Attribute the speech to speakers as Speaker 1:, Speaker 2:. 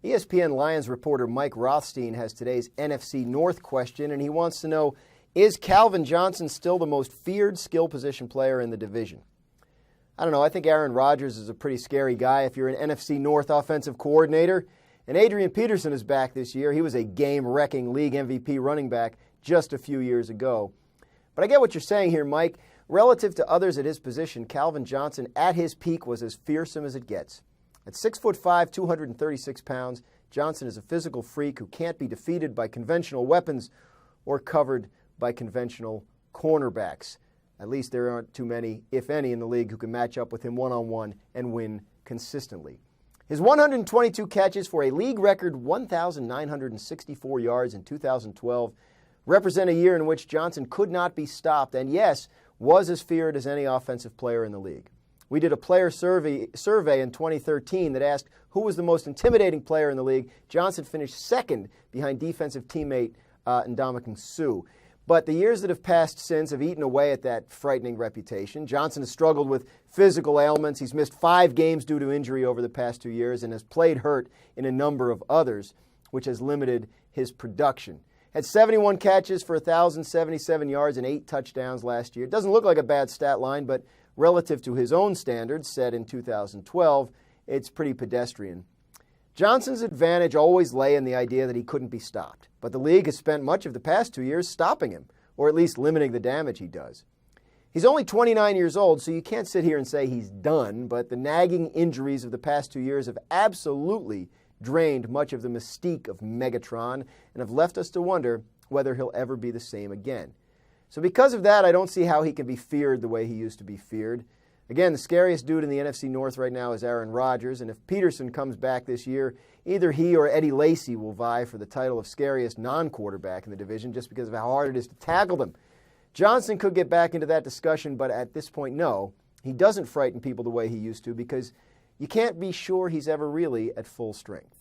Speaker 1: ESPN Lions reporter Mike Rothstein has today's NFC North question, and he wants to know, is Calvin Johnson still the most feared skill position player in the division? I don't know. I think Aaron Rodgers is a pretty scary guy if you're an NFC North offensive coordinator. And Adrian Peterson is back this year. He was a game-wrecking league MVP running back just a few years ago. But I get what you're saying here, Mike. Relative to others at his position, Calvin Johnson at his peak was as fearsome as it gets. At 6'5", 236 pounds, Johnson is a physical freak who can't be defeated by conventional weapons or covered by conventional cornerbacks. At least there aren't too many, if any, in the league who can match up with him one-on-one and win consistently. His 122 catches for a league record 1,964 yards in 2012 represent a year in which Johnson could not be stopped and, yes, was as feared as any offensive player in the league. We did a player survey in 2013 that asked who was the most intimidating player in the league. Johnson finished second behind defensive teammate Ndamukong Suh. But the years that have passed since have eaten away at that frightening reputation. Johnson has struggled with physical ailments. He's missed 5 games due to injury over the past 2 years and has played hurt in a number of others, which has limited his production. Had 71 catches for 1,077 yards and 8 touchdowns last year. It doesn't look like a bad stat line, but relative to his own standards set in 2012, it's pretty pedestrian. Johnson's advantage always lay in the idea that he couldn't be stopped, but the league has spent much of the past 2 years stopping him, or at least limiting the damage he does. He's only 29 years old, so you can't sit here and say he's done, but the nagging injuries of the past 2 years have absolutely drained much of the mystique of Megatron and have left us to wonder whether he'll ever be the same again. So because of that, I don't see how he can be feared the way he used to be feared. Again, the scariest dude in the NFC North right now is Aaron Rodgers, and if Peterson comes back this year, either he or Eddie Lacy will vie for the title of scariest non-quarterback in the division just because of how hard it is to tackle them. Johnson could get back into that discussion, but at this point, no. He doesn't frighten people the way he used to because you can't be sure he's ever really at full strength.